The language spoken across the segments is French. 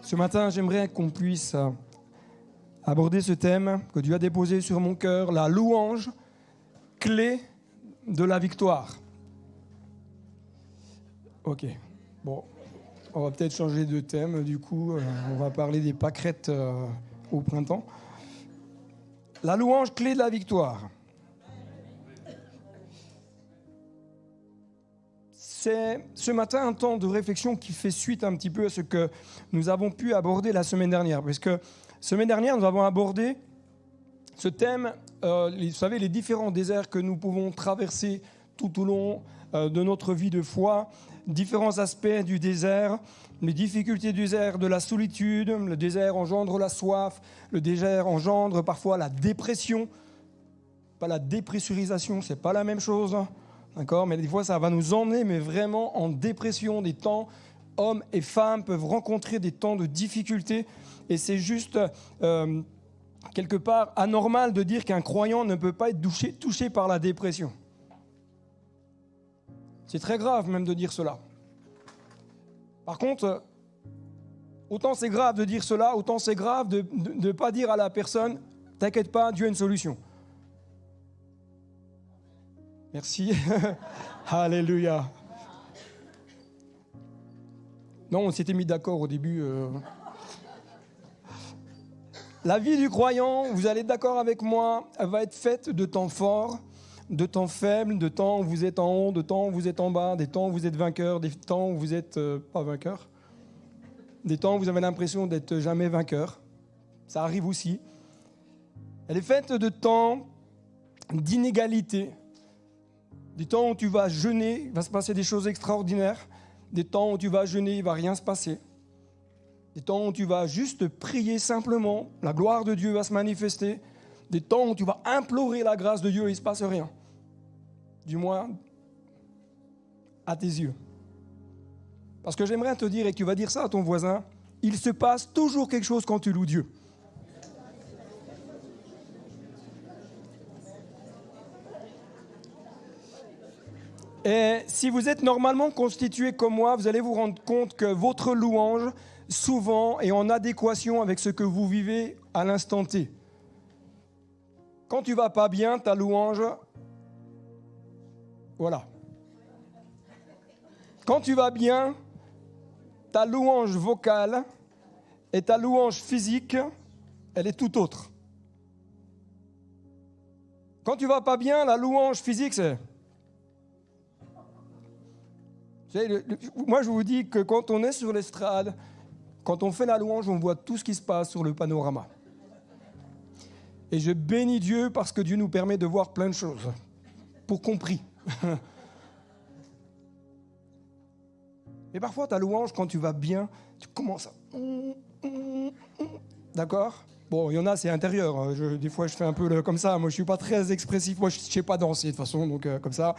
Ce matin, j'aimerais qu'on puisse aborder ce thème que Dieu a déposé sur mon cœur, la louange, clé de la victoire. Ok, bon, on va peut-être changer de thème, du coup, on va parler des pâquerettes au printemps. La louange, clé de la victoire. C'est ce matin un temps de réflexion qui fait suite un petit peu à ce que nous avons pu aborder la semaine dernière. Parce que semaine dernière, nous avons abordé ce thème, vous savez, les différents déserts que nous pouvons traverser tout au long de notre vie de foi, différents aspects du désert, les difficultés du désert, de la solitude, le désert engendre la soif, le désert engendre parfois la dépression, pas la dépressurisation, c'est pas la même chose. D'accord, mais des fois, ça va nous emmener, mais vraiment en dépression. Des temps, hommes et femmes peuvent rencontrer des temps de difficulté. Et c'est juste, quelque part, anormal de dire qu'un croyant ne peut pas être touché par la dépression. C'est très grave même de dire cela. Par contre, autant c'est grave de dire cela, autant c'est grave de ne pas dire à la personne « T'inquiète pas, Dieu a une solution ». Merci. Alléluia. Non, on s'était mis d'accord au début. La vie du croyant, vous allez être d'accord avec moi, elle va être faite de temps forts, de temps faibles, de temps où vous êtes en haut, de temps où vous êtes en bas, des temps où vous êtes vainqueur, des temps où vous êtes pas vainqueur, des temps où vous avez l'impression d'être jamais vainqueur. Ça arrive aussi. Elle est faite de temps d'inégalité. Des temps où tu vas jeûner, il va se passer des choses extraordinaires. Des temps où tu vas jeûner, il ne va rien se passer. Des temps où tu vas juste prier simplement, la gloire de Dieu va se manifester. Des temps où tu vas implorer la grâce de Dieu et il ne se passe rien. Du moins, à tes yeux. Parce que j'aimerais te dire, et tu vas dire ça à ton voisin, il se passe toujours quelque chose quand tu loues Dieu. Et si vous êtes normalement constitué comme moi, vous allez vous rendre compte que votre louange, souvent, est en adéquation avec ce que vous vivez à l'instant T. Quand tu vas pas bien, ta louange, voilà. Quand tu vas bien, ta louange vocale et ta louange physique, elle est tout autre. Quand tu vas pas bien, la louange physique, c'est... Moi, je vous dis que quand on est sur l'estrade, quand on fait la louange, on voit tout ce qui se passe sur le panorama. Et je bénis Dieu parce que Dieu nous permet de voir plein de choses, pour compris. Mais parfois, ta louange, quand tu vas bien, tu commences à... D'accord ? Bon, il y en a, c'est intérieur. Des fois, je fais un peu comme ça. Moi, je ne suis pas très expressif. Moi, je ne sais pas danser, de toute façon, donc comme ça...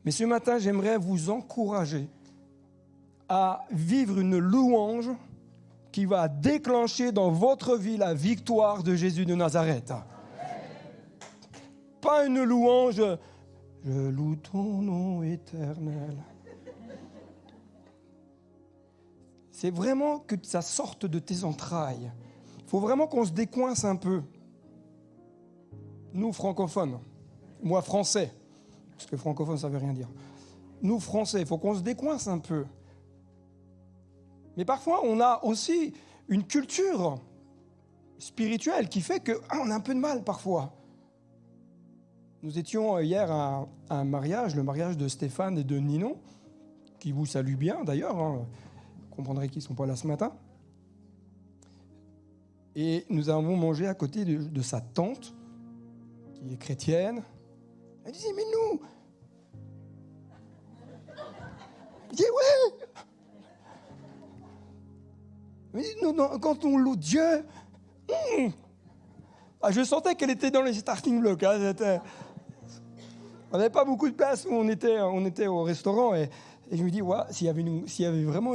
Mais ce matin, j'aimerais vous encourager à vivre une louange qui va déclencher dans votre vie la victoire de Jésus de Nazareth. Pas une louange, je loue ton nom éternel. C'est vraiment que ça sorte de tes entrailles. Il faut vraiment qu'on se décoince un peu. Nous, francophones, moi, français. Parce que francophone, ça ne veut rien dire. Nous, Français, il faut qu'on se décoince un peu. Mais parfois, on a aussi une culture spirituelle qui fait qu'on a un peu de mal parfois. Nous étions hier à un mariage, le mariage de Stéphane et de Ninon, qui vous salue bien d'ailleurs. Vous comprendrez qu'ils ne sont pas là ce matin. Et nous avons mangé à côté de sa tante, qui est chrétienne. Elle disait, mais nous... Je dis, ouais. Mais nous, quand on loue Dieu... je sentais qu'elle était dans les starting blocks. Hein, on n'avait pas beaucoup de place où on était au restaurant. Et je me dis, ouais, s'il y avait vraiment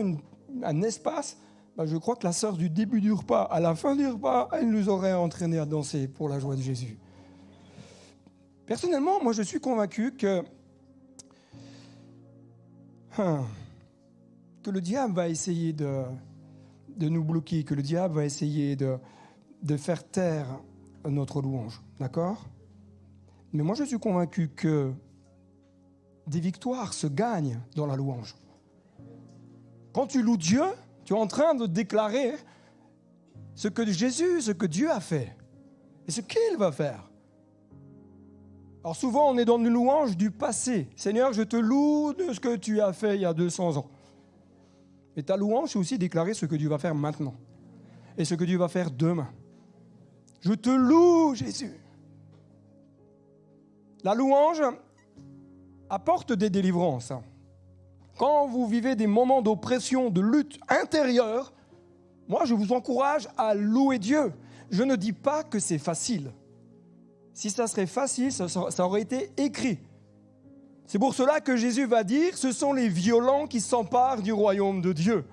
un espace je crois que la sœur du début du repas, à la fin du repas, elle nous aurait entraînés à danser pour la joie de Jésus. Personnellement, moi je suis convaincu que le diable va essayer de nous bloquer, que le diable va essayer de faire taire notre louange. D'accord ? Mais moi je suis convaincu que des victoires se gagnent dans la louange. Quand tu loues Dieu, tu es en train de déclarer ce que Dieu a fait et ce qu'il va faire. Alors souvent, on est dans une louange du passé. Seigneur, je te loue de ce que tu as fait il y a 200 ans. Et ta louange, c'est aussi déclarer ce que Dieu va faire maintenant et ce que Dieu va faire demain. Je te loue, Jésus. La louange apporte des délivrances. Quand vous vivez des moments d'oppression, de lutte intérieure, moi, je vous encourage à louer Dieu. Je ne dis pas que c'est facile. Si ça serait facile, ça aurait été écrit. C'est pour cela que Jésus va dire, ce sont les violents qui s'emparent du royaume de Dieu.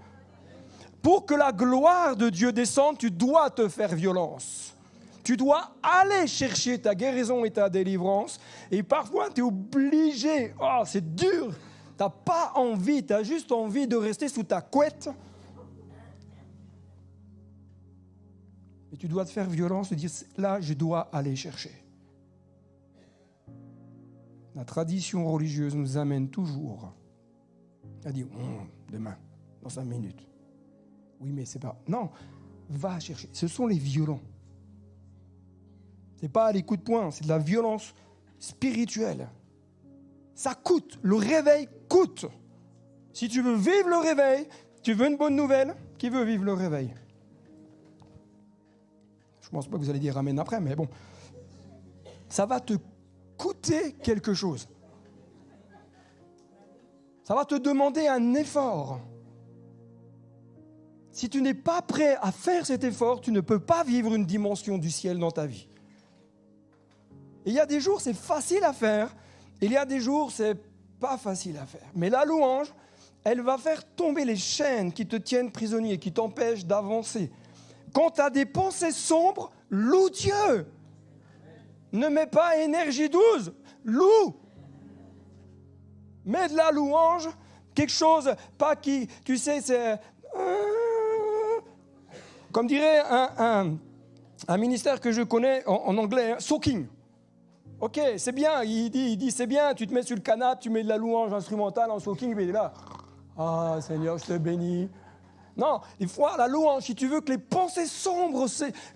Pour que la gloire de Dieu descende, tu dois te faire violence. Tu dois aller chercher ta guérison et ta délivrance. Et parfois, tu es obligé. Oh, c'est dur. Tu n'as pas envie, tu as juste envie de rester sous ta couette. Et tu dois te faire violence, te dire, là, je dois aller chercher. La tradition religieuse nous amène toujours à dire, demain, dans 5 minutes. Oui, mais c'est pas... Non, va chercher. Ce sont les violents. Ce n'est pas les coups de poing, c'est de la violence spirituelle. Ça coûte. Le réveil coûte. Si tu veux vivre le réveil, tu veux une bonne nouvelle, qui veut vivre le réveil? Je ne pense pas que vous allez dire amen après, mais bon. Ça va te coûter quelque chose. Ça va te demander un effort. Si tu n'es pas prêt à faire cet effort, tu ne peux pas vivre une dimension du ciel dans ta vie. Et il y a des jours, c'est facile à faire. Et il y a des jours, c'est pas facile à faire. Mais la louange, elle va faire tomber les chaînes qui te tiennent prisonnier, qui t'empêchent d'avancer. Quand tu as des pensées sombres, loue Dieu. Ne mets pas énergie 12, loue. Mets de la louange, quelque chose, pas qui, tu sais, c'est... Comme dirait un ministère que je connais en anglais, soaking. Ok, c'est bien, il dit c'est bien, tu te mets sur le canapé, tu mets de la louange instrumentale en soaking, mais il est là. Ah Seigneur, je te bénis. Non, des fois, la louange, si tu veux que les pensées sombres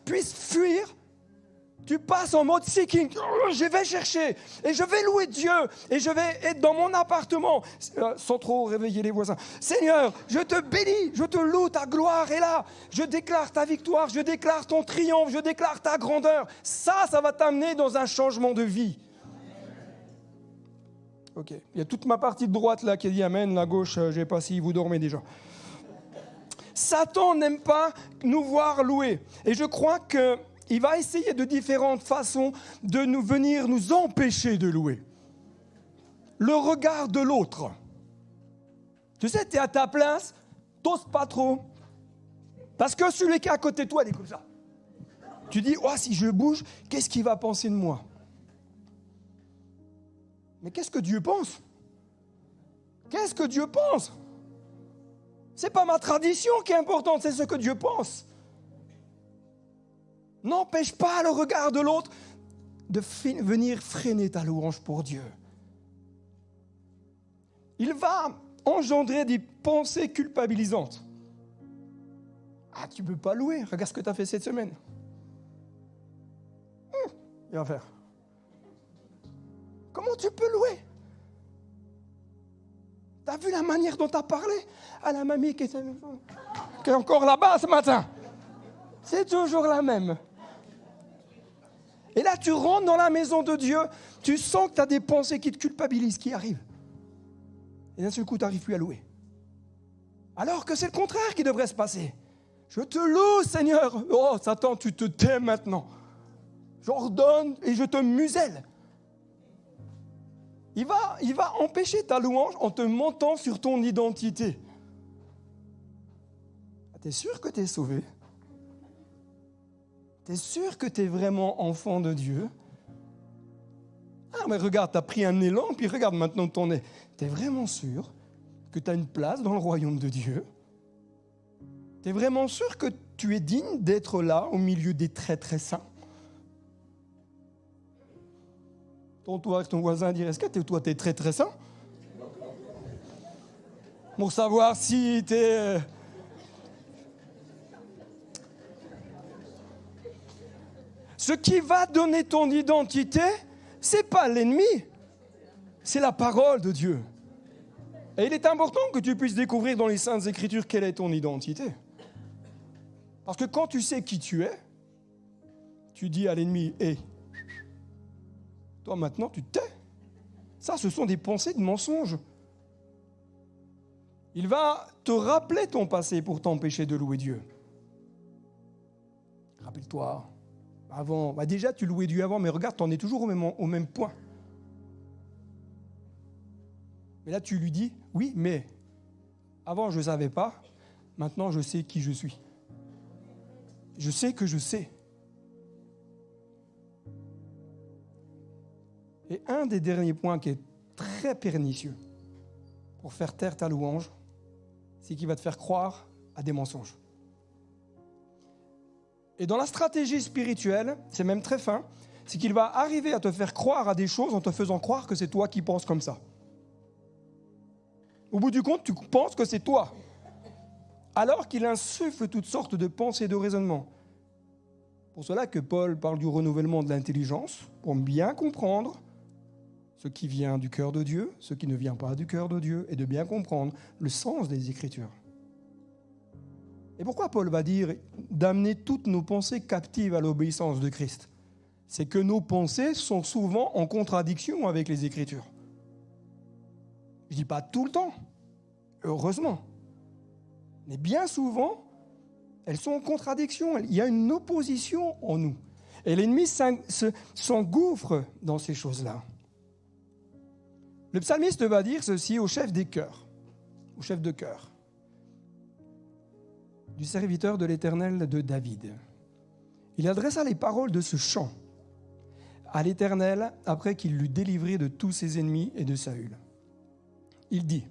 puissent fuir, tu passes en mode seeking. Je vais chercher et je vais louer Dieu et je vais être dans mon appartement sans trop réveiller les voisins. Seigneur, je te bénis, je te loue, ta gloire est là. Je déclare ta victoire, je déclare ton triomphe, je déclare ta grandeur. Ça va t'amener dans un changement de vie. Ok, il y a toute ma partie de droite là qui dit amen, la gauche, je ne sais pas si vous dormez déjà. Satan n'aime pas nous voir louer. Et je crois qu'il va essayer de différentes façons de venir nous empêcher de louer. Le regard de l'autre. Tu sais, tu es à ta place, t'oses pas trop. Parce que celui qui est à côté de toi, il est comme ça. Tu dis, si je bouge, qu'est-ce qu'il va penser de moi? Mais qu'est-ce que Dieu pense? Qu'est-ce que Dieu pense? C'est pas ma tradition qui est importante, c'est ce que Dieu pense. N'empêche pas le regard de l'autre de venir freiner ta louange pour Dieu. Il va engendrer des pensées culpabilisantes. Tu ne peux pas louer, regarde ce que tu as fait cette semaine. Il va faire. Comment tu peux louer? Tu as vu la manière dont tu as parlé à la mamie qui est encore là-bas ce matin? C'est toujours la même. Et là, tu rentres dans la maison de Dieu, tu sens que tu as des pensées qui te culpabilisent, qui arrivent. Et d'un seul coup, tu n'arrives plus à louer. Alors que c'est le contraire qui devrait se passer. Je te loue, Seigneur. Oh, Satan, tu te tais maintenant. J'ordonne et je te muselle. Il va empêcher ta louange en te montant sur ton identité. T'es sûr que tu es sauvé? T'es sûr que tu es vraiment enfant de Dieu? Ah, mais regarde, tu as pris un élan, puis regarde maintenant où t'en es. Tu es vraiment sûr que tu as une place dans le royaume de Dieu? Tu es vraiment sûr que tu es digne d'être là, au milieu des très très saints? Tourne-toi avec ton voisin et dire, est-ce que toi, tu es très très saint? Pour savoir si tu es... Ce qui va donner ton identité, c'est pas l'ennemi, c'est la parole de Dieu. Et il est important que tu puisses découvrir dans les Saintes Écritures quelle est ton identité. Parce que quand tu sais qui tu es, tu dis à l'ennemi, hé, toi maintenant tu te tais. Ça, ce sont des pensées de mensonges. Il va te rappeler ton passé pour t'empêcher de louer Dieu. Rappelle-toi. Avant, déjà tu louais Dieu avant, mais regarde, tu en es toujours au même point. Mais là tu lui dis, oui, mais avant je ne savais pas, maintenant je sais qui je suis. Je sais que je sais. Et un des derniers points qui est très pernicieux pour faire taire ta louange, c'est qu'il va te faire croire à des mensonges. Et dans la stratégie spirituelle, c'est même très fin, c'est qu'il va arriver à te faire croire à des choses en te faisant croire que c'est toi qui penses comme ça. Au bout du compte, tu penses que c'est toi. Alors qu'il insuffle toutes sortes de pensées et de raisonnements. Pour cela que Paul parle du renouvellement de l'intelligence, pour bien comprendre ce qui vient du cœur de Dieu, ce qui ne vient pas du cœur de Dieu, et de bien comprendre le sens des Écritures. Et pourquoi Paul va dire d'amener toutes nos pensées captives à l'obéissance de Christ? C'est que nos pensées sont souvent en contradiction avec les Écritures. Je ne dis pas tout le temps, heureusement. Mais bien souvent, elles sont en contradiction. Il y a une opposition en nous. Et l'ennemi s'engouffre dans ces choses-là. Le psalmiste va dire ceci au chef des chœurs, au chef de chœur, du serviteur de l'Éternel de David. Il adressa les paroles de ce chant à l'Éternel après qu'il l'eut délivré de tous ses ennemis et de Saül. Il dit,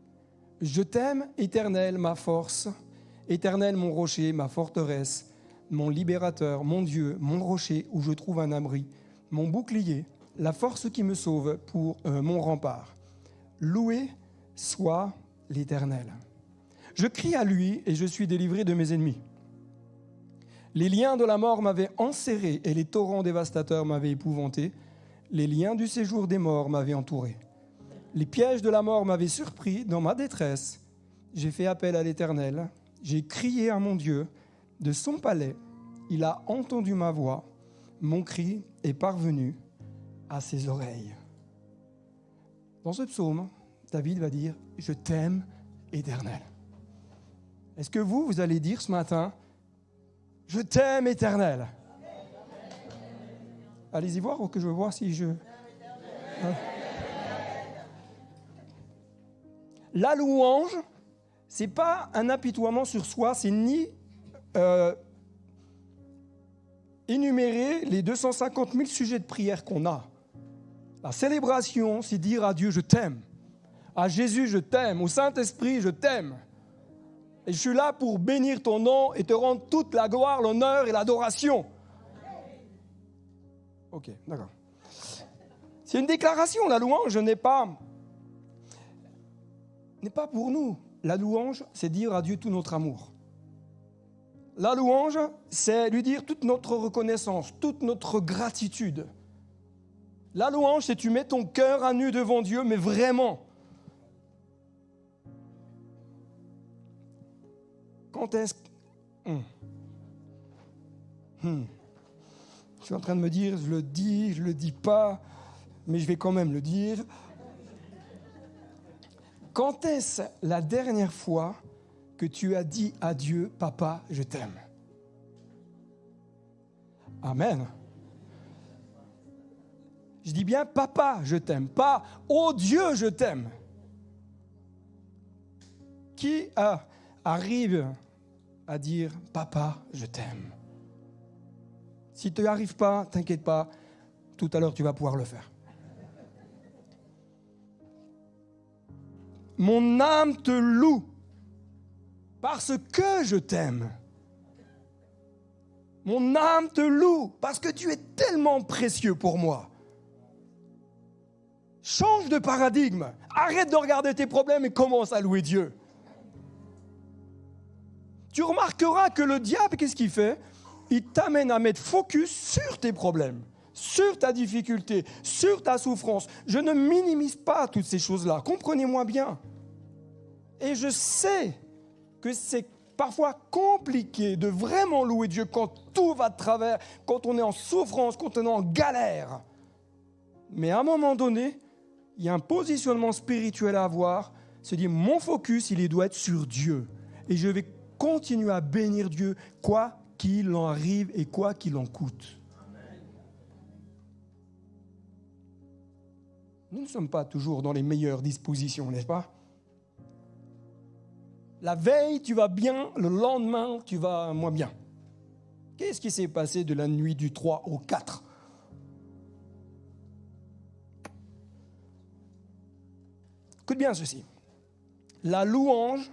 « Je t'aime, Éternel, ma force, Éternel, mon rocher, ma forteresse, mon libérateur, mon Dieu, mon rocher où je trouve un abri, mon bouclier, la force qui me sauve pour mon rempart. Loué soit l'Éternel. Je crie à lui et je suis délivré de mes ennemis. Les liens de la mort m'avaient enserré et les torrents dévastateurs m'avaient épouvanté. Les liens du séjour des morts m'avaient entouré. Les pièges de la mort m'avaient surpris dans ma détresse. J'ai fait appel à l'Éternel. J'ai crié à mon Dieu. De son palais, il a entendu ma voix. Mon cri est parvenu à ses oreilles. Dans ce psaume, David va dire « Je t'aime, Éternel ». Est-ce que vous allez dire ce matin « Je t'aime, Éternel ». Allez-y voir ou que je vois si je... La louange, ce n'est pas un apitoiement sur soi, c'est ni énumérer les 250 000 sujets de prière qu'on a. La célébration, c'est dire à Dieu « Je t'aime ». À Jésus, je t'aime. Au Saint-Esprit, je t'aime. Et je suis là pour bénir ton nom et te rendre toute la gloire, l'honneur et l'adoration. Ok, d'accord. C'est une déclaration, la louange n'est pas pour nous. La louange, c'est dire à Dieu tout notre amour. La louange, c'est lui dire toute notre reconnaissance, toute notre gratitude. La louange, c'est tu mets ton cœur à nu devant Dieu, mais vraiment. Quand est-ce que... Je suis en train de me dire, je le dis pas, mais je vais quand même le dire. Quand est-ce la dernière fois que tu as dit à Dieu, « Papa, je t'aime » ? Amen. Je dis bien, « Papa, je t'aime », pas « Oh Dieu, je t'aime ». Qui arrive à dire « Papa, je t'aime ». Si tu n'y arrives pas, t'inquiète pas, tout à l'heure tu vas pouvoir le faire. Mon âme te loue parce que je t'aime. Mon âme te loue parce que tu es tellement précieux pour moi. Change de paradigme. Arrête de regarder tes problèmes et commence à louer Dieu. Tu remarqueras que le diable, qu'est-ce qu'il fait ? Il t'amène à mettre focus sur tes problèmes, sur ta difficulté, sur ta souffrance. Je ne minimise pas toutes ces choses-là. Comprenez-moi bien. Et je sais que c'est parfois compliqué de vraiment louer Dieu quand tout va de travers, quand on est en souffrance, quand on est en galère. Mais à un moment donné, il y a un positionnement spirituel à avoir. Se dire, mon focus, il doit être sur Dieu. Et je vais continuer à bénir Dieu, quoi qu'il en arrive et quoi qu'il en coûte. Nous ne sommes pas toujours dans les meilleures dispositions, n'est-ce pas ? La veille, tu vas bien, le lendemain, tu vas moins bien. Qu'est-ce qui s'est passé de la nuit du 3 au 4 ? Écoute bien ceci. La louange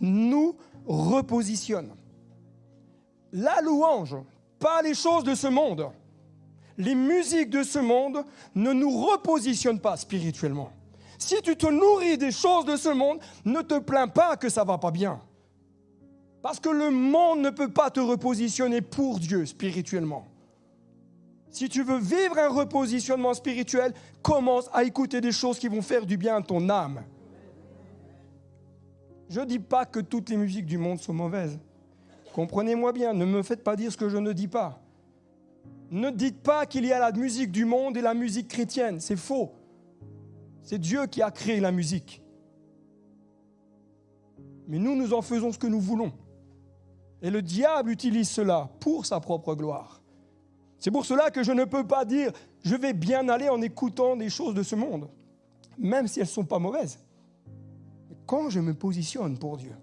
nous repositionne. La louange, pas les choses de ce monde. Les musiques de ce monde ne nous repositionnent pas spirituellement. Si tu te nourris des choses de ce monde, ne te plains pas que ça ne va pas bien. Parce que le monde ne peut pas te repositionner pour Dieu spirituellement. Si tu veux vivre un repositionnement spirituel, commence à écouter des choses qui vont faire du bien à ton âme. Je ne dis pas que toutes les musiques du monde sont mauvaises. Comprenez-moi bien, ne me faites pas dire ce que je ne dis pas. Ne dites pas qu'il y a la musique du monde et la musique chrétienne, c'est faux. C'est Dieu qui a créé la musique. Mais nous en faisons ce que nous voulons. Et le diable utilise cela pour sa propre gloire. C'est pour cela que je ne peux pas dire « je vais bien aller en écoutant des choses de ce monde », même si elles ne sont pas mauvaises. Mais quand je me positionne pour Dieu,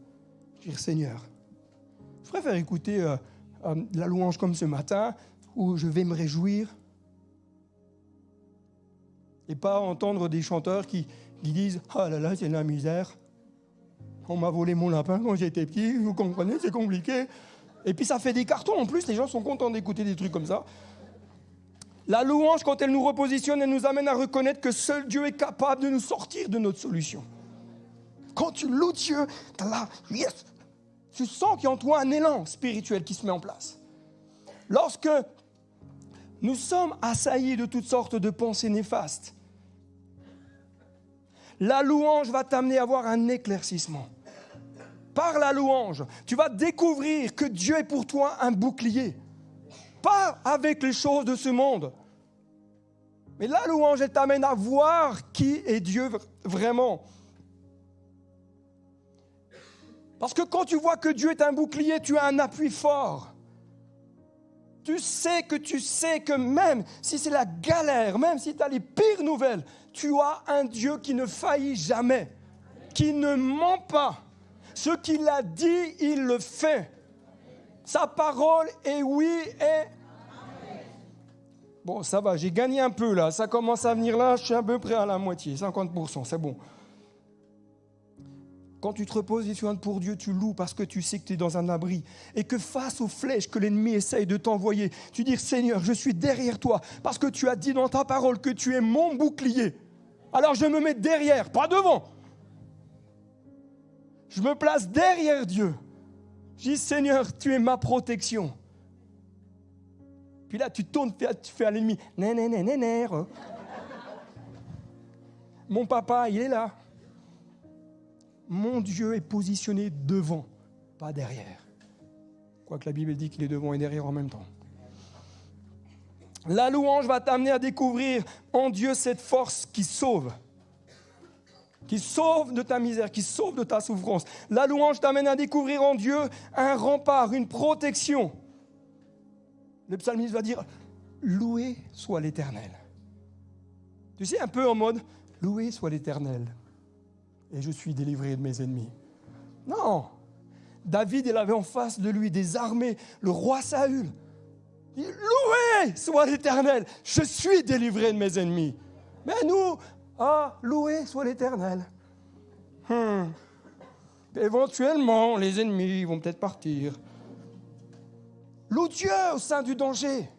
je dis « Seigneur, je préfère écouter la louange comme ce matin, où je vais me réjouir, et pas entendre des chanteurs qui disent « Ah là là, c'est la misère. On m'a volé mon lapin quand j'étais petit, vous comprenez, c'est compliqué. » Et puis ça fait des cartons en plus, les gens sont contents d'écouter des trucs comme ça. La louange, quand elle nous repositionne, elle nous amène à reconnaître que seul Dieu est capable de nous sortir de notre solution. Quand tu loues Dieu, t'as là, yes, tu sens qu'il y a en toi un élan spirituel qui se met en place. Lorsque nous sommes assaillis de toutes sortes de pensées néfastes, la louange va t'amener à avoir un éclaircissement. Par la louange, tu vas découvrir que Dieu est pour toi un bouclier. Pas avec les choses de ce monde. Mais la louange, elle t'amène à voir qui est Dieu vraiment. Parce que quand tu vois que Dieu est un bouclier, tu as un appui fort. Tu sais que même si c'est la galère, même si tu as les pires nouvelles, tu as un Dieu qui ne faillit jamais, qui ne ment pas. Ce qu'il a dit, il le fait. Sa parole est oui et... Bon, ça va, j'ai gagné un peu là. Ça commence à venir là, je suis à peu près à la moitié, 50%, c'est bon. Quand tu te repositionnes pour Dieu, tu loues parce que tu sais que tu es dans un abri. Et que face aux flèches que l'ennemi essaye de t'envoyer, tu dis, Seigneur, je suis derrière toi parce que tu as dit dans ta parole que tu es mon bouclier. Alors je me mets derrière, pas devant. Je me place derrière Dieu. Je dis, Seigneur, tu es ma protection. Puis là, tu tournes, tu fais à l'ennemi, mon papa, il est là. Mon Dieu est positionné devant, pas derrière. Quoique la Bible dit qu'il est devant et derrière en même temps. La louange va t'amener à découvrir en Dieu cette force qui sauve de ta misère, qui sauve de ta souffrance. La louange t'amène à découvrir en Dieu un rempart, une protection. Le psalmiste va dire, loué soit l'Éternel. Tu sais, un peu en mode, loué soit l'Éternel. Et je suis délivré de mes ennemis. Non, David, il avait en face de lui des armées, le roi Saül. Il dit, loué soit l'Éternel, je suis délivré de mes ennemis. Mais nous, loué soit l'Éternel. Éventuellement, les ennemis vont peut-être partir. Loue Dieu au sein du danger.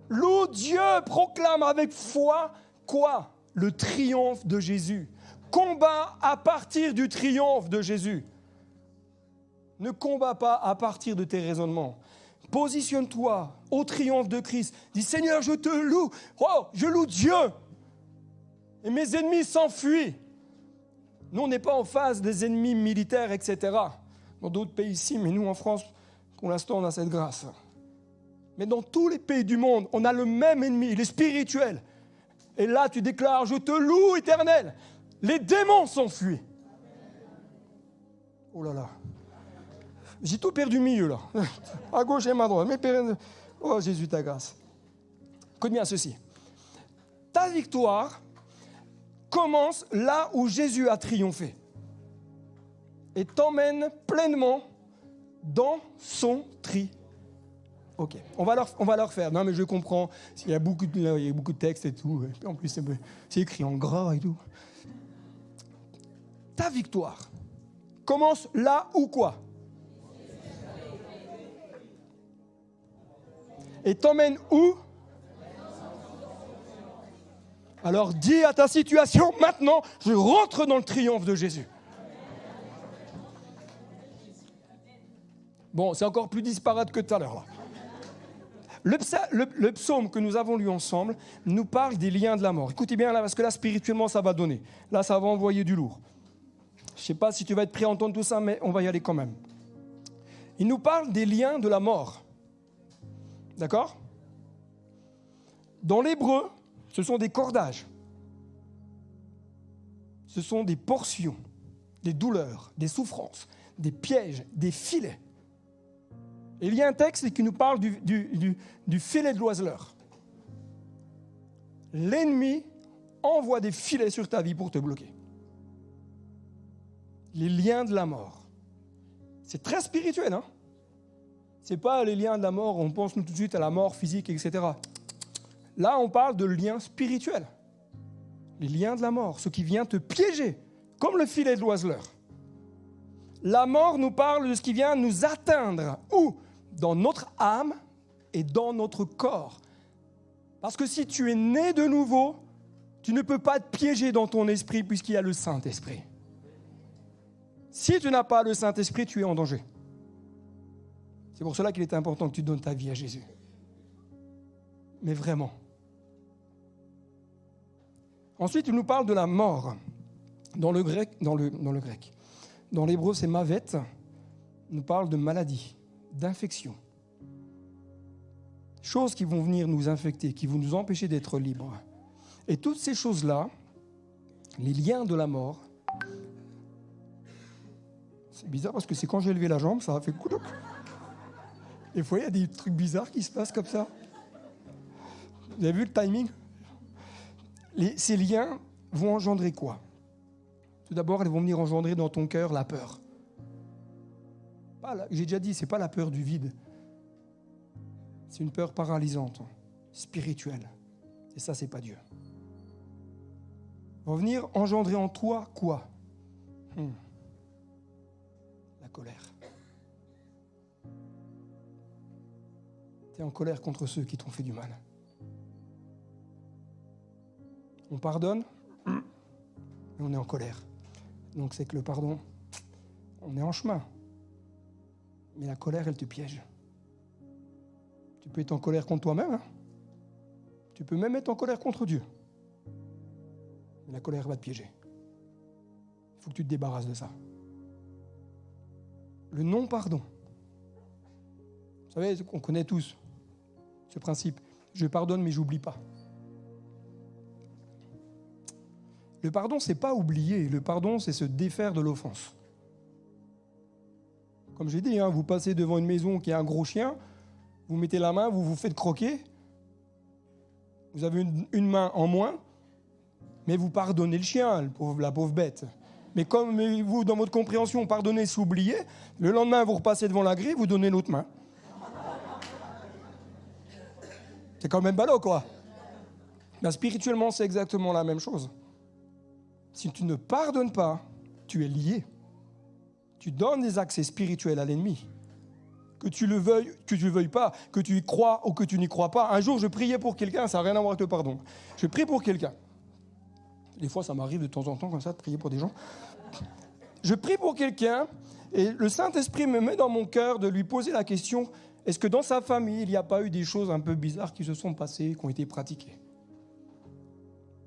Loue Dieu, proclame avec foi quoi? Le triomphe de Jésus. Combat à partir du triomphe de Jésus. Ne combats pas à partir de tes raisonnements. Positionne-toi au triomphe de Christ. Dis, Seigneur, je te loue. Oh, je loue Dieu. Et mes ennemis s'enfuient. Nous, on n'est pas en face des ennemis militaires, etc. Dans d'autres pays ici, mais nous, en France, pour l'instant, on a cette grâce. Mais dans tous les pays du monde, on a le même ennemi, il est spirituel. Et là, tu déclares, je te loue, Éternel. Les démons s'enfuient. Oh là là. J'ai tout perdu du milieu, là. À gauche et à ma droite. Oh, Jésus, ta grâce. Écoute bien ceci. Ta victoire commence là où Jésus a triomphé. Et t'emmène pleinement dans son tri. Ok, on va leur refaire. Non, mais je comprends. Il y a beaucoup de textes et tout. Et en plus, c'est écrit en gras et tout. Ta victoire commence là où quoi? Et t'emmène où? Alors dis à ta situation, maintenant, je rentre dans le triomphe de Jésus. Bon, c'est encore plus disparate que tout à l'heure, là. Le psaume que nous avons lu ensemble nous parle des liens de la mort. Écoutez bien là, parce que là, spirituellement, ça va donner. Là, ça va envoyer du lourd. Je ne sais pas si tu vas être prêt à entendre tout ça, mais on va y aller quand même. Il nous parle des liens de la mort. D'accord? Dans l'hébreu, ce sont des cordages. Ce sont des portions, des douleurs, des souffrances, des pièges, des filets. Et il y a un texte qui nous parle du filet de l'oiseleur. L'ennemi envoie des filets sur ta vie pour te bloquer. Les liens de la mort. C'est très spirituel, hein? Ce n'est pas les liens de la mort, on pense nous tout de suite à la mort physique, etc. Là, on parle de liens spirituels. Les liens de la mort, ce qui vient te piéger, comme le filet de l'oiseleur. La mort nous parle de ce qui vient nous atteindre, où? Dans notre âme et dans notre corps. Parce que si tu es né de nouveau, tu ne peux pas te piéger dans ton esprit puisqu'il y a le Saint-Esprit. Si tu n'as pas le Saint-Esprit, tu es en danger. C'est pour cela qu'il est important que tu donnes ta vie à Jésus. Mais vraiment. Ensuite, il nous parle de la mort. Dans le grec. Dans l'hébreu, c'est mavet. Il nous parle de maladie, d'infection. Choses qui vont venir nous infecter, qui vont nous empêcher d'être libres. Et toutes ces choses-là, les liens de la mort, c'est bizarre parce que c'est quand j'ai levé la jambe, ça a fait coulouc. Des fois, il y a des trucs bizarres qui se passent comme ça. Vous avez vu le timing? Ces liens vont engendrer quoi? Tout d'abord, ils vont venir engendrer dans ton cœur la peur. J'ai déjà dit, ce n'est pas la peur du vide. C'est une peur paralysante, spirituelle. Et ça, ce n'est pas Dieu. Ils vont venir engendrer en toi quoi? La colère. Tu es en colère contre ceux qui t'ont fait du mal. On pardonne, mais on est en colère. Donc c'est que le pardon, on est en chemin. Mais la colère, elle te piège. Tu peux être en colère contre toi-même. Hein? Tu peux même être en colère contre Dieu. Mais la colère va te piéger. Il faut que tu te débarrasses de ça. Le non-pardon. Vous savez, on connaît tous ce principe. Je pardonne, mais j'oublie pas. Le pardon, c'est pas oublier. Le pardon, c'est se défaire de l'offense. Comme j'ai dit, vous passez devant une maison qui a un gros chien, vous mettez la main, vous vous faites croquer, vous avez une main en moins, mais vous pardonnez le chien, la pauvre bête. Mais comme vous, dans votre compréhension, pardonner, c'est oublier, le lendemain, vous repassez devant la grille, vous donnez l'autre main. C'est quand même ballot, quoi. Mais spirituellement, c'est exactement la même chose. Si tu ne pardonnes pas, tu es lié. Tu donnes des accès spirituels à l'ennemi. Que tu le veuilles pas, que tu y crois ou que tu n'y crois pas. Un jour, je priais pour quelqu'un, ça n'a rien à voir avec le pardon. Je prie pour quelqu'un. Des fois, ça m'arrive de temps en temps comme ça de prier pour des gens. Je prie pour quelqu'un et le Saint-Esprit me met dans mon cœur de lui poser la question, est-ce que dans sa famille, il n'y a pas eu des choses un peu bizarres qui se sont passées, qui ont été pratiquées?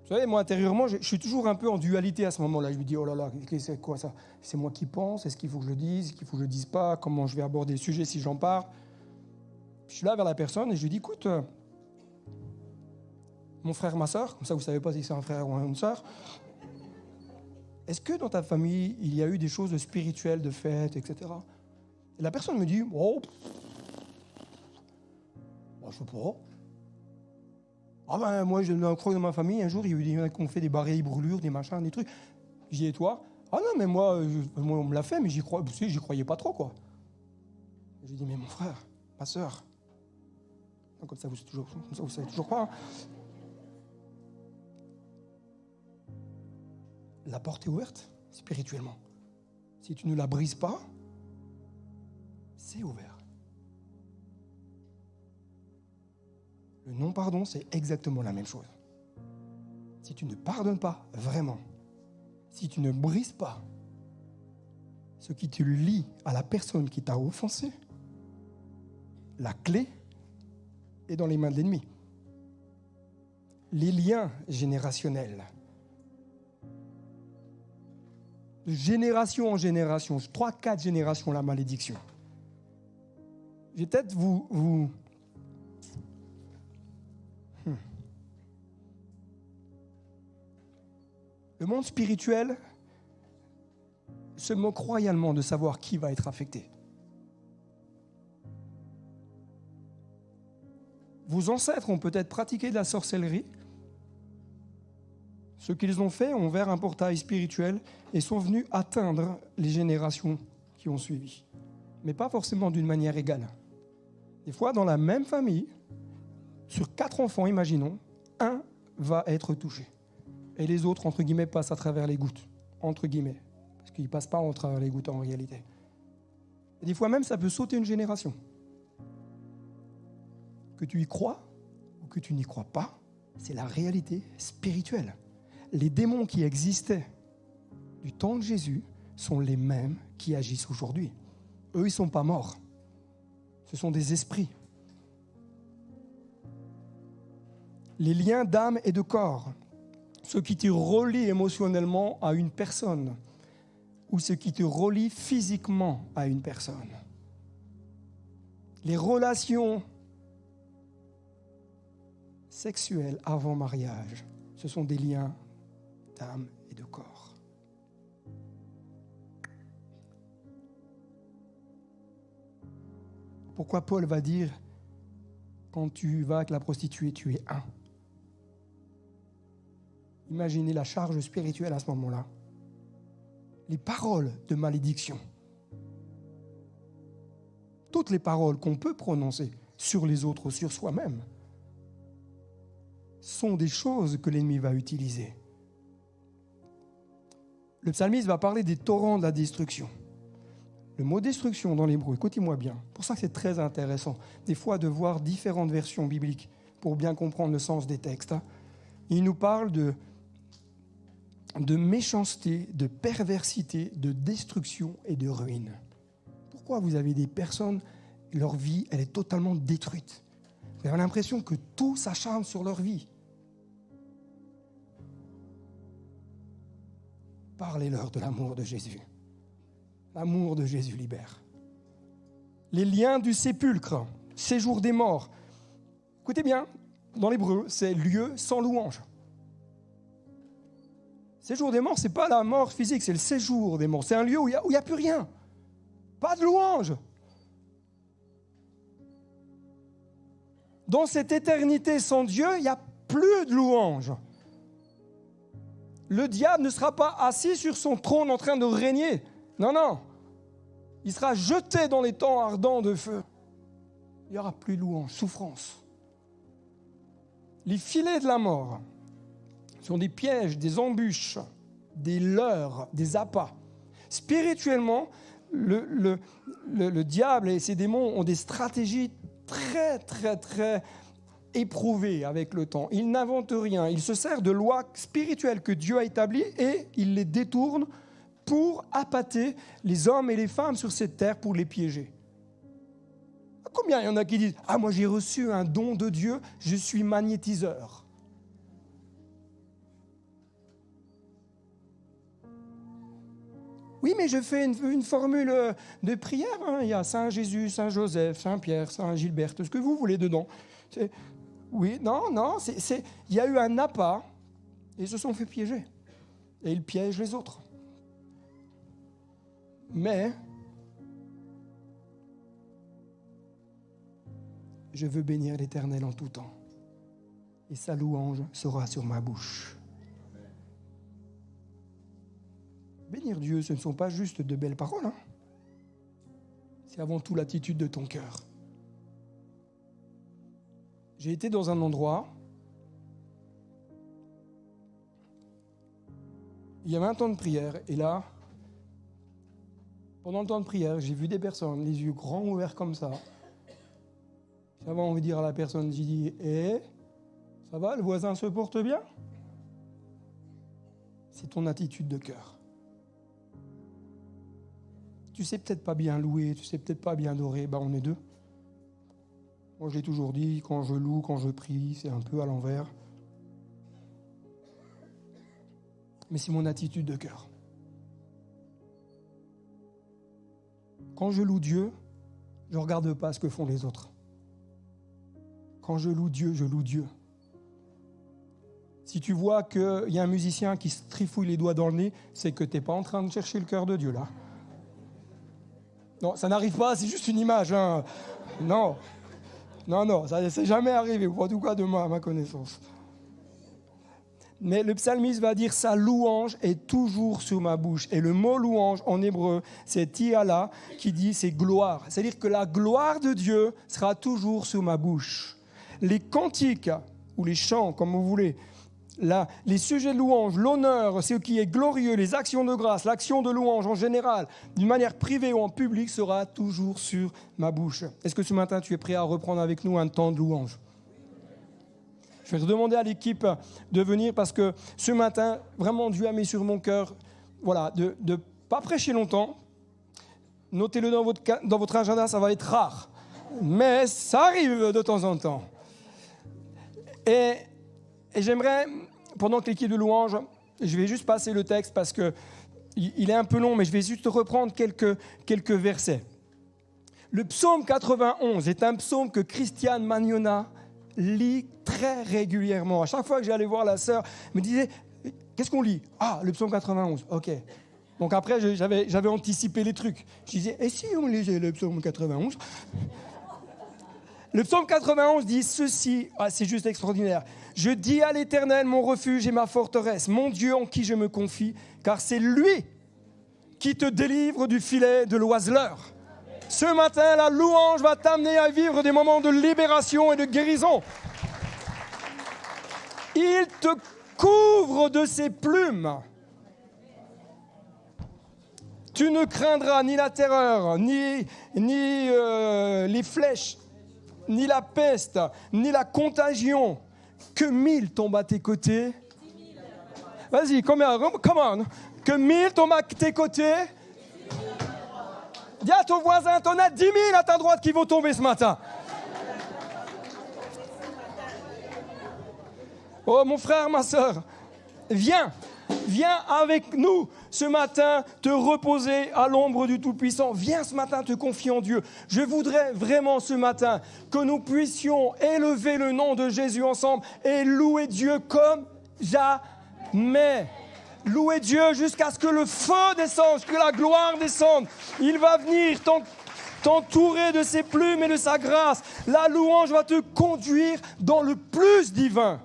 Vous savez, moi, intérieurement, je suis toujours un peu en dualité à ce moment-là. Je me dis, oh là là, c'est quoi ça? C'est moi qui pense? Est-ce qu'il faut que je le dise? Est-ce qu'il faut que je ne le dise pas? Comment je vais aborder le sujet si j'en parle? Je suis là vers la personne et je lui dis, écoute, mon frère, ma soeur, comme ça vous ne savez pas si c'est un frère ou une soeur, est-ce que dans ta famille, il y a eu des choses spirituelles, de fêtes, etc. Et la personne me dit, oh, je ne sais pas. Ah ben moi, je crois que dans ma famille, un jour, il y a eu des gens qui ont fait des barils brûlures, des machins, des trucs. Je dis, et toi? Ah non, mais moi, on me l'a fait, mais j'y croyais pas trop, quoi. J'ai dit, mais mon frère, ma soeur, comme ça, vous savez toujours pas. Hein. La porte est ouverte, spirituellement. Si tu ne la brises pas, c'est ouvert. Le non-pardon, c'est exactement la même chose. Si tu ne pardonnes pas vraiment, si tu ne brises pas ce qui te lie à la personne qui t'a offensé, la clé est dans les mains de l'ennemi. Les liens générationnels, de génération en génération, 3-4 générations, la malédiction. Je vais peut-être vous Le monde spirituel se moque royalement de savoir qui va être affecté. Vos ancêtres ont peut-être pratiqué de la sorcellerie. Ce qu'ils ont fait ont ouvert un portail spirituel et sont venus atteindre les générations qui ont suivi. Mais pas forcément d'une manière égale. Des fois, dans la même famille, sur 4 enfants, imaginons, un va être touché. Et les autres, entre guillemets, passent à travers les gouttes. Entre guillemets. Parce qu'ils ne passent pas à travers les gouttes en réalité. Et des fois même, ça peut sauter une génération. Que tu y crois ou que tu n'y crois pas, c'est la réalité spirituelle. Les démons qui existaient du temps de Jésus sont les mêmes qui agissent aujourd'hui. Eux, ils ne sont pas morts. Ce sont des esprits. Les liens d'âme et de corps, ce qui te relie émotionnellement à une personne ou ce qui te relie physiquement à une personne. Les relations sexuelles avant mariage, ce sont des liens d'âme et de corps. Pourquoi Paul va dire, quand tu vas avec la prostituée, tu es un. Imaginez la charge spirituelle à ce moment-là. Les paroles de malédiction. Toutes les paroles qu'on peut prononcer sur les autres ou sur soi-même sont des choses que l'ennemi va utiliser. Le psalmiste va parler des torrents de la destruction. Le mot destruction dans l'hébreu, écoutez-moi bien, pour ça que c'est très intéressant, des fois de voir différentes versions bibliques pour bien comprendre le sens des textes. Il nous parle de méchanceté, de perversité, de destruction et de ruine. Pourquoi vous avez des personnes, leur vie, elle est totalement détruite? Vous avez l'impression que tout s'acharne sur leur vie. Parlez-leur de l'amour de Jésus. L'amour de Jésus libère. Les liens du sépulcre, séjour des morts. Écoutez bien, dans l'hébreu, c'est lieu sans louange. Séjour des morts, ce n'est pas la mort physique, c'est le séjour des morts. C'est un lieu où il n'y a plus rien. Pas de louange. Dans cette éternité sans Dieu, il n'y a plus de louange. Le diable ne sera pas assis sur son trône en train de régner. Non, non. Il sera jeté dans les temps ardents de feu. Il n'y aura plus louange, souffrance. Les filets de la mort sont des pièges, des embûches, des leurres, des appâts. Spirituellement, le diable et ses démons ont des stratégies très, très, très éprouvées avec le temps. Ils n'inventent rien. Ils se servent de lois spirituelles que Dieu a établies et ils les détournent pour appâter les hommes et les femmes sur cette terre pour les piéger. Combien il y en a qui disent « Ah, moi j'ai reçu un don de Dieu, je suis magnétiseur ». Oui, mais je fais une formule de prière. Hein. Il y a Saint Jésus, Saint Joseph, Saint Pierre, Saint Gilbert, tout ce que vous voulez dedans. Oui, non, il y a eu un appât et ils se sont fait piéger. Et ils piègent les autres. Mais je veux bénir l'Éternel en tout temps. Et sa louange sera sur ma bouche. Bénir Dieu, ce ne sont pas juste de belles paroles. Hein. C'est avant tout l'attitude de ton cœur. J'ai été dans un endroit, il y avait un temps de prière, et là, pendant le temps de prière, j'ai vu des personnes, les yeux grands ouverts comme ça. J'avais envie de dire à la personne, j'ai dit, ça va, le voisin se porte bien ? C'est ton attitude de cœur. Tu sais peut-être pas bien louer, tu sais peut-être pas bien adorer, on est deux. Moi, je l'ai toujours dit, quand je loue, quand je prie, c'est un peu à l'envers. Mais c'est mon attitude de cœur. Quand je loue Dieu, je ne regarde pas ce que font les autres. Quand je loue Dieu, je loue Dieu. Si tu vois qu'il y a un musicien qui se trifouille les doigts dans le nez, c'est que tu n'es pas en train de chercher le cœur de Dieu, là. Non, ça n'arrive pas, c'est juste une image. Hein. Non, ça ne s'est jamais arrivé, en tout cas de moi, à ma connaissance. Mais le psalmiste va dire, sa louange est toujours sur ma bouche. Et le mot louange, en hébreu, c'est tiala, qui dit c'est gloire. C'est-à-dire que la gloire de Dieu sera toujours sur ma bouche. Les cantiques, ou les chants, comme vous voulez, les sujets de louange, l'honneur, ce qui est glorieux, les actions de grâce, l'action de louange en général, d'une manière privée ou en public, sera toujours sur ma bouche. Est-ce que ce matin, tu es prêt à reprendre avec nous un temps de louange ? Je vais demander à l'équipe de venir parce que ce matin, vraiment, Dieu a mis sur mon cœur, de ne pas prêcher longtemps. Notez-le dans votre agenda, ça va être rare. Mais ça arrive de temps en temps. Et j'aimerais, pendant que l'équipe de louange, je vais juste passer le texte parce qu'il est un peu long, mais je vais juste reprendre quelques versets. Le psaume 91 est un psaume que Christiane Magnona lit très régulièrement. À chaque fois que j'allais voir la sœur, elle me disait, qu'est-ce qu'on lit ? Ah, le psaume 91, ok. Donc après, j'avais anticipé les trucs. Je disais, et si on lisait le psaume 91 ? Le psaume 91 dit ceci, c'est juste extraordinaire. Je dis à l'Éternel, mon refuge et ma forteresse, mon Dieu en qui je me confie, car c'est lui qui te délivre du filet de l'oiseleur. Ce matin, la louange va t'amener à vivre des moments de libération et de guérison. Il te couvre de ses plumes. Tu ne craindras ni la terreur, ni les flèches, ni la peste, ni la contagion. Que 1000 tombent à tes côtés. Vas-y, come on. Que 1000 tombent à tes côtés. Dis à ton voisin, t'en as 10 000 à ta droite qui vont tomber ce matin. Oh mon frère, ma soeur, viens avec nous ce matin te reposer à l'ombre du Tout-Puissant. Viens ce matin te confier en Dieu. Je voudrais vraiment ce matin que nous puissions élever le nom de Jésus ensemble et louer Dieu comme jamais. Louer Dieu jusqu'à ce que le feu descende, que la gloire descende. Il va venir t'entourer de ses plumes et de sa grâce. La louange va te conduire dans le plus divin.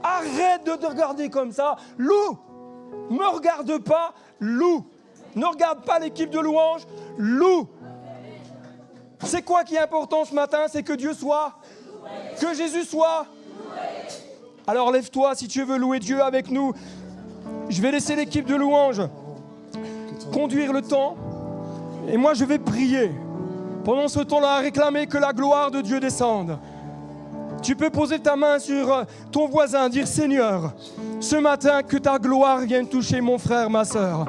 Arrête de te regarder comme ça. Loue. Ne me regarde pas, loue. Ne regarde pas l'équipe de louange, loue. C'est quoi qui est important ce matin? C'est que Dieu soit, que Jésus soit. Alors lève-toi si tu veux louer Dieu avec nous. Je vais laisser l'équipe de louange conduire le temps. Et moi je vais prier. Pendant ce temps-là, réclamer que la gloire de Dieu descende. Tu peux poser ta main sur ton voisin, dire Seigneur, ce matin que ta gloire vienne toucher mon frère, ma sœur.